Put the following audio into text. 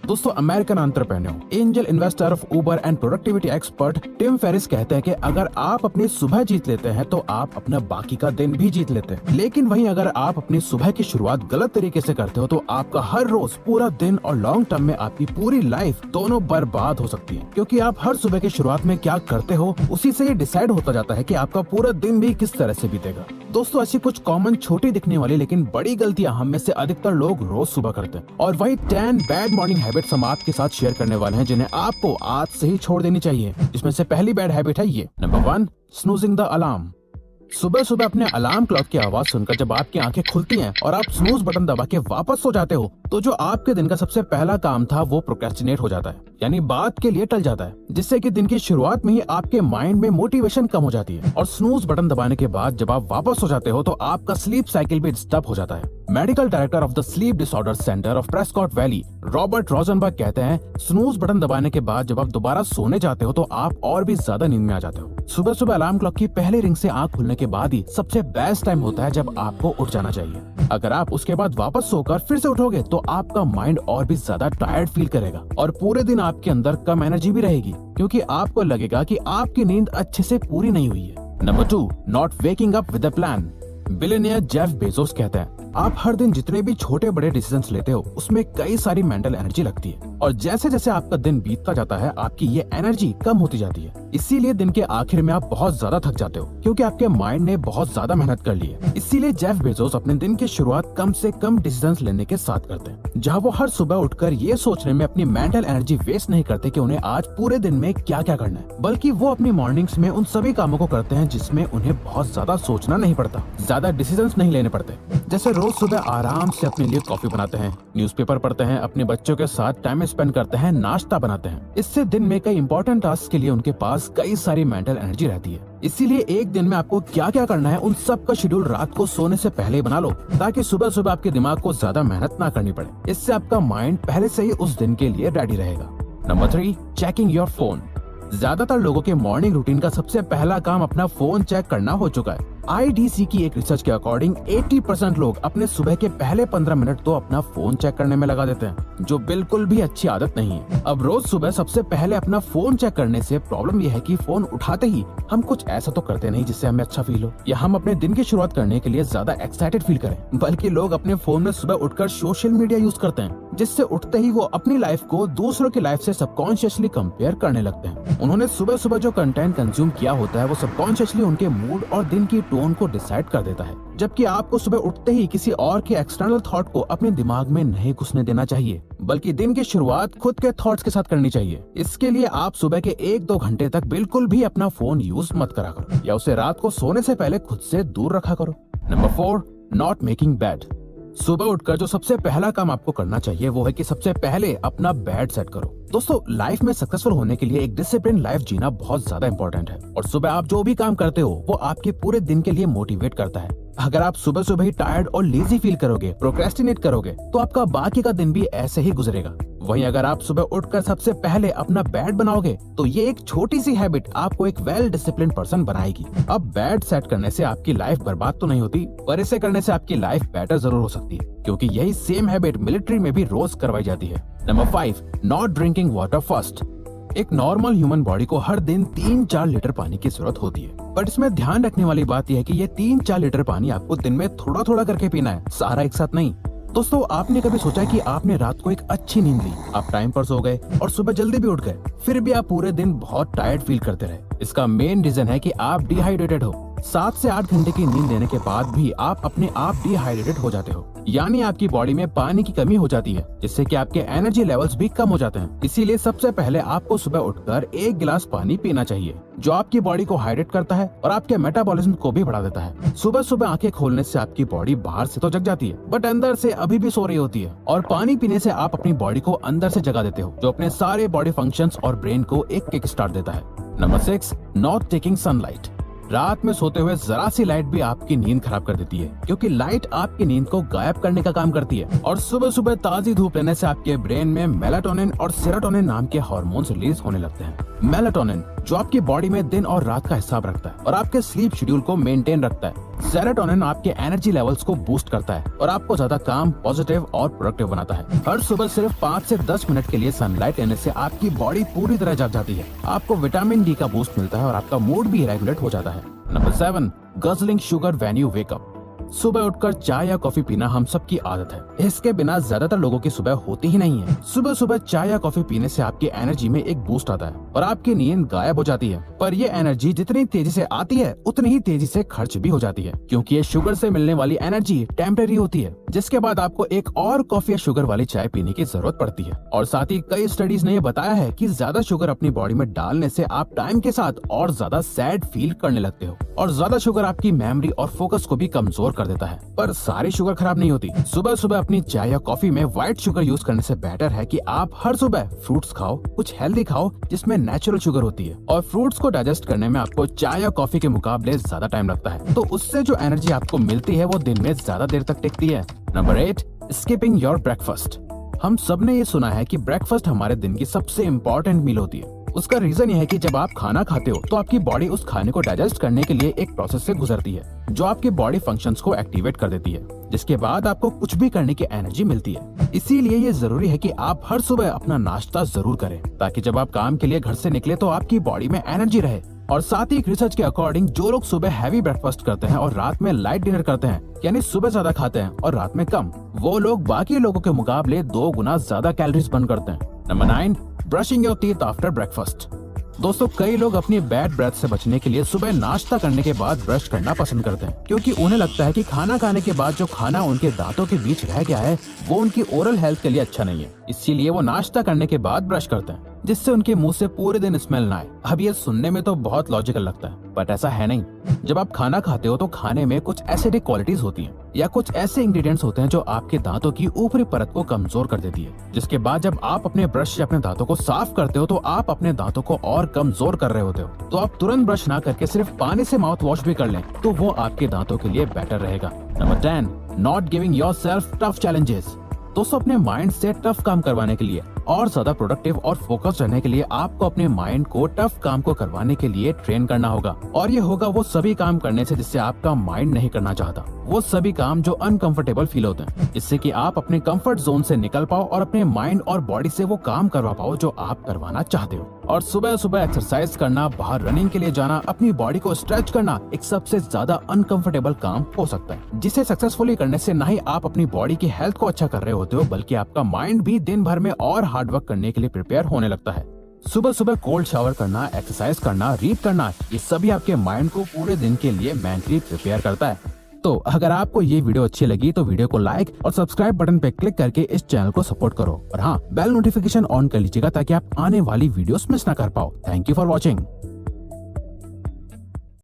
दोस्तों American entrepreneur, angel investor of Uber and productivity expert Tim Ferriss कहते हैं कि अगर आप अपनी सुबह जीत लेते हैं तो आप अपना बाकी का दिन भी जीत लेते हैं। लेकिन वहीं अगर आप अपनी सुबह की शुरुआत गलत तरीके से करते हो तो आपका हर रोज, पूरा दिन और लॉन्ग टर्म में आपकी पूरी लाइफ दोनों बर्बाद हो सकती है। क्योंकि आप हर सुबह की शुरुआत में क्या करते हो उसी से ये डिसाइड होता जाता है कि आपका पूरा दिन भी किस तरह से बीतेगा। दोस्तों ऐसी कुछ कॉमन छोटी दिखने वाली लेकिन बड़ी गलतियां हम में से अधिकतर लोग रोज सुबह करते हैं, और वही 10 बैड मॉर्निंग हैबिट्स हम आपके साथ शेयर करने वाले हैं जिन्हें आपको आज से ही छोड़ देनी चाहिए। इसमें से पहली बैड हैबिट है ये, नंबर 1, स्नूजिंग द अलार्म। सुबह सुबह अपने अलार्म क्लॉक की आवाज सुनकर जब आपकी आंखें खुलती हैं और आप स्नूज बटन दबा के वापस सो जाते हो तो जो आपके दिन का सबसे पहला काम था वो प्रोक्रेस्टिनेट हो जाता है, यानी बात के लिए टल जाता है, जिससे कि दिन की शुरुआत में ही आपके माइंड में मोटिवेशन कम हो जाती है। और स्नूज बटन दबाने के बाद जब आप वापस सो जाते हो तो आपका स्लीप साइकिल भी डिस्टर्ब हो जाता है। Medical director of the sleep disorder centre of Prescott valley, Robert Rosenberg कहते हैं, स्नूज बटन दबाने के बाद जब आप दोबारा सोने जाते हो तो आप और भी ज्यादा नींद में आ जाते हो। सुबह सुबह अलार्म क्लॉक की पहले रिंग से आंख खुलने के बाद ही सबसे बेस्ट टाइम होता है जब आपको उठ जाना चाहिए। अगर आप उसके बाद वापस सोकर फिर से उठोगे तो आपका माइंड और भी ज्यादा टायर्ड फील करेगा और पूरे दिन आपके अंदर कम एनर्जी भी रहेगी, क्योंकि आपको लगेगा कि आपकी नींद अच्छे से पूरी नहीं हुई है। Number 2, not waking up with a plan. Billionaire Jeff Bezos कहते हैं, आप हर दिन जितने भी छोटे बड़े डिसीजंस लेते हो उसमें कई सारी मेंटल एनर्जी लगती है, और जैसे जैसे आपका दिन बीतता जाता है आपकी ये एनर्जी कम होती जाती है। इसीलिए दिन के आखिर में आप बहुत ज्यादा थक जाते हो क्योंकि आपके माइंड ने बहुत ज्यादा मेहनत कर ली है। इसीलिए जेफ बेजोस अपने दिन की शुरुआत कम से कम डिसीजंस लेने के साथ करते हैं, जहाँ वो हर सुबह उठकर ये सोचने में अपनी मेंटल एनर्जी वेस्ट नहीं करते कि उन्हें आज पूरे दिन में क्या क्या करना है, बल्कि वो अपनी मॉर्निंग्स में उन सभी कामों को करते हैं जिसमें उन्हें बहुत ज्यादा सोचना नहीं पड़ता, ज्यादा डिसीजंस नहीं लेने पड़ते। जैसे रोज सुबह आराम से अपने लिए कॉफी बनाते हैं, न्यूज़पेपर पढ़ते हैं, अपने बच्चों के साथ टाइम स्पेंड करते हैं, नाश्ता बनाते हैं। इससे दिन में कई इंपॉर्टेंट टास्क के लिए उनके पास कई सारी मेंटल एनर्जी रहती है। इसीलिए एक दिन में आपको क्या क्या करना है उन सब का शेड्यूल रात को सोने से पहले ही बना लो, ताकि सुबह सुबह आपके दिमाग को ज्यादा मेहनत ना करनी पड़े। इससे आपका माइंड पहले से ही उस दिन के लिए रेडी रहेगा। Number 3, checking your phone. ज्यादातर लोगों के मॉर्निंग रूटीन का सबसे पहला काम अपना फोन चेक करना हो चुका है। IDC की एक रिसर्च के अकॉर्डिंग 80% लोग अपने सुबह के पहले 15 मिनट तो अपना फोन चेक करने में लगा देते हैं, जो बिल्कुल भी अच्छी आदत नहीं है। अब रोज सुबह सबसे पहले अपना फोन चेक करने से प्रॉब्लम यह है कि फोन उठाते ही हम कुछ ऐसा तो करते नहीं जिससे हमें अच्छा फील हो या हम अपने दिन की शुरुआत करने के लिए ज्यादा एक्साइटेड फील करें, बल्कि लोग अपने फोन में सुबह उठकर सोशल मीडिया यूज करते हैं, जिससे उठते ही वो अपनी लाइफ को दूसरों की लाइफ से सबकॉन्शियसली कंपेयर करने लगते हैं। उन्होंने सुबह सुबह जो कंटेंट कंज्यूम किया होता है वो सबकॉन्शियसली उनके मूड और दिन की टोन को डिसाइड कर देता है, जबकि आपको सुबह उठते ही किसी और के एक्सटर्नल थॉट को अपने दिमाग में नहीं घुसने देना चाहिए, बल्कि दिन की शुरुआत खुद के थॉट्स के साथ करनी चाहिए। इसके लिए आप सुबह के 1-2 घंटे तक बिल्कुल भी अपना फोन यूज मत करा करो या उसे रात को सोने से पहले खुद से दूर रखा करो। Number 4, not making bed. सुबह उठकर जो सबसे पहला काम आपको करना चाहिए वो है कि सबसे पहले अपना बेड सेट करो। दोस्तों लाइफ में सक्सेसफुल होने के लिए एक डिसिप्लिन लाइफ जीना बहुत ज्यादा इंपॉर्टेंट है, और सुबह आप जो भी काम करते हो वो आपके पूरे दिन के लिए मोटिवेट करता है। अगर आप सुबह सुबह ही टायर्ड और लेजी फील करोगे, प्रोक्रेस्टिनेट करोगे, तो आपका बाकी का दिन भी ऐसे ही गुजरेगा। वहीं अगर आप सुबह उठकर सबसे पहले अपना बेड बनाओगे तो ये एक छोटी सी हैबिट आपको एक वेल डिसिप्लिन पर्सन बनाएगी। अब बेड सेट करने से आपकी लाइफ बर्बाद तो नहीं होती, पर इसे करने से आपकी लाइफ बेटर जरूर हो सकती है, क्योंकि यही सेम हैबिट मिलिट्री में भी रोज करवाई जाती है। Number 5, not drinking water first. एक नॉर्मल ह्यूमन बॉडी को हर दिन 3-4 लीटर पानी की जरूरत होती है, बट इसमें ध्यान रखने वाली बात यह है कि ये 3-4 लीटर पानी आपको दिन में थोड़ा थोड़ा करके पीना है, सारा एक साथ नहीं। दोस्तों आपने कभी सोचा कि आपने रात को एक अच्छी नींद ली, आप टाइम पर सो गए और सुबह जल्दी भी उठ गए, फिर भी आप पूरे दिन बहुत टायर्ड फील करते रहे? इसका मेन रीजन है कि आप डिहाइड्रेटेड हो। 7 से 8 घंटे की नींद लेने के बाद भी आप अपने आप डिहाइड्रेटेड हो जाते हो, यानी आपकी बॉडी में पानी की कमी हो जाती है, जिससे कि आपके एनर्जी लेवल्स भी कम हो जाते हैं। इसीलिए सबसे पहले आपको सुबह उठकर 1 गिलास पानी पीना चाहिए, जो आपकी बॉडी को हाइड्रेट करता है और आपके मेटाबॉलिज्म को भी बढ़ा देता है। सुबह सुबह आंखें खोलने से आपकी बॉडी बाहर से तो जग जाती है, बट अंदर से अभी भी सो रही होती है, और पानी पीने से आप अपनी बॉडी को अंदर से जगा देते हो, जो अपने सारे बॉडी फंक्शंस और ब्रेन को एक किक स्टार्ट देता है। Number 6, not taking sunlight. रात में सोते हुए जरा सी लाइट भी आपकी नींद खराब कर देती है, क्योंकि लाइट आपकी नींद को गायब करने का काम करती है, और सुबह सुबह ताजी धूप लेने से आपके ब्रेन में मेलाटोनिन और सेरोटोनिन नाम के हार्मोन्स रिलीज होने लगते हैं। मेलाटोनिन, जो आपकी बॉडी में दिन और रात का हिसाब रखता है और आपके स्लीप शेड्यूल को मेंटेन रखता है। सेरोटोनिन आपके एनर्जी लेवल्स को बूस्ट करता है और आपको ज्यादा काम, पॉजिटिव और प्रोडक्टिव बनाता है। हर सुबह सिर्फ 5 से 10 मिनट के लिए सनलाइट लेने से आपकी बॉडी पूरी तरह जग जाती है। आपको विटामिन डी का बूस्ट मिलता है और आपका मूड भी रेगुलेट हो जाता है। Number 7, guzzling sugar when you wake up. सुबह उठकर चाय या कॉफी पीना हम सबकी आदत है। इसके बिना ज्यादातर लोगों की सुबह होती ही नहीं है। सुबह सुबह चाय या कॉफी पीने से आपकी एनर्जी में एक बूस्ट आता है और आपकी नींद गायब हो जाती है। पर ये एनर्जी जितनी तेजी से आती है उतनी ही तेजी से खर्च भी हो जाती है, क्योंकि ये शुगर से मिलने वाली एनर्जी टेम्परेरी होती है, जिसके बाद आपको एक और कॉफी या शुगर वाली चाय पीने की जरूरत पड़ती है। और साथ ही कई स्टडीज ने ये बताया है कि ज्यादा शुगर अपनी बॉडी में डालने से आप टाइम के साथ और ज्यादा सैड फील करने लगते हो और ज्यादा शुगर आपकी मेमोरी और फोकस को भी कमजोर कर देता है। पर सारी शुगर खराब नहीं होती। सुबह सुबह अपनी चाय या कॉफी में व्हाइट शुगर यूज करने से बेटर है कि आप हर सुबह फ्रूट्स खाओ, कुछ हेल्दी खाओ जिसमें नेचुरल शुगर होती है। और फ्रूट्स को डाइजेस्ट करने में आपको चाय या कॉफी के मुकाबले ज्यादा टाइम लगता है, तो उससे जो एनर्जी आपको मिलती है वो दिन में ज्यादा देर तक टिकती है। Number 8, skipping your breakfast. हम सबने ये सुना है कि ब्रेकफास्ट हमारे दिन की सबसे इम्पोर्टेंट मील होती है। उसका रीजन ये है कि जब आप खाना खाते हो तो आपकी बॉडी उस खाने को डाइजेस्ट करने के लिए एक प्रोसेस से गुजरती है, जो आपकी बॉडी फंक्शंस को एक्टिवेट कर देती है, जिसके बाद आपको कुछ भी करने की एनर्जी मिलती है। इसीलिए ये जरूरी है कि आप हर सुबह अपना नाश्ता जरूर करें, ताकि जब आप काम के लिए घर से निकले तो आपकी बॉडी में एनर्जी रहे। और साथ ही एक रिसर्च के अकॉर्डिंग जो लोग सुबह हैवी ब्रेकफास्ट करते हैं और रात में लाइट डिनर करते हैं, यानी सुबह ज्यादा खाते हैं और रात में कम, वो लोग बाकी लोगों के मुकाबले 2 गुना ज्यादा कैलोरीज बर्न करते हैं। Number 9, brushing your teeth after breakfast. दोस्तों, कई लोग अपनी बैड ब्रेथ से बचने के लिए सुबह नाश्ता करने के बाद ब्रश करना पसंद करते हैं, क्योंकि उन्हें लगता है कि खाना खाने के बाद जो खाना उनके दांतों के बीच रह गया है वो उनकी ओरल हेल्थ के लिए अच्छा नहीं है। इसीलिए वो नाश्ता करने के बाद ब्रश करते हैं, जिससे उनके मुंह से पूरे दिन स्मेल ना आए। अब ये सुनने में तो बहुत लॉजिकल लगता है, बट ऐसा है नहीं। जब आप खाना खाते हो तो खाने में कुछ एसिडिक क्वालिटीज होती हैं या कुछ ऐसे इंग्रेडिएंट्स होते हैं जो आपके दांतों की ऊपरी परत को कमजोर कर देती है, जिसके बाद जब आप अपने ब्रश से अपने दांतों को साफ करते हो तो आप अपने दांतों को और कमजोर कर रहे होते हो। तो आप तुरंत ब्रश ना करके सिर्फ पानी से माउथ वॉश भी कर लें तो वो आपके दांतों के लिए बेटर रहेगा। Number 10, not giving yourself tough challenges. दोस्तों, अपने माइंड से टफ काम करवाने के लिए और ज्यादा प्रोडक्टिव और फोकस रहने के लिए आपको अपने माइंड को टफ काम को करवाने के लिए ट्रेन करना होगा। और ये होगा वो सभी काम करने से जिससे आपका माइंड नहीं करना चाहता, वो सभी काम जो अनकंफर्टेबल फील होते हैं, जिससे कि आप अपने कंफर्ट जोन से निकल पाओ और अपने माइंड और बॉडी से वो काम करवा पाओ जो आप करवाना चाहते हो। और सुबह सुबह एक्सरसाइज करना, बाहर रनिंग के लिए जाना, अपनी बॉडी को स्ट्रेच करना एक सबसे ज्यादा अनकंफर्टेबल काम हो सकता है, जिसे सक्सेसफुली करने से न ही आप अपनी बॉडी की हेल्थ को अच्छा कर रहे होते हो, बल्कि आपका माइंड भी दिन भर में और हार्ड वर्क करने के लिए प्रिपेयर होने लगता है। सुबह सुबह कोल्ड शावर करना, एक्सरसाइज करना, रीड करना, ये सभी आपके माइंड को पूरे दिन के लिए मेंटली प्रिपेयर करता है। तो अगर आपको ये वीडियो अच्छी लगी तो वीडियो को लाइक और सब्सक्राइब बटन पे क्लिक करके इस चैनल को सपोर्ट करो और हाँ, बेल नोटिफिकेशन ऑन कर लीजिएगा ताकि आप आने वाली वीडियोस मिस ना कर पाओ। Thank you for watching.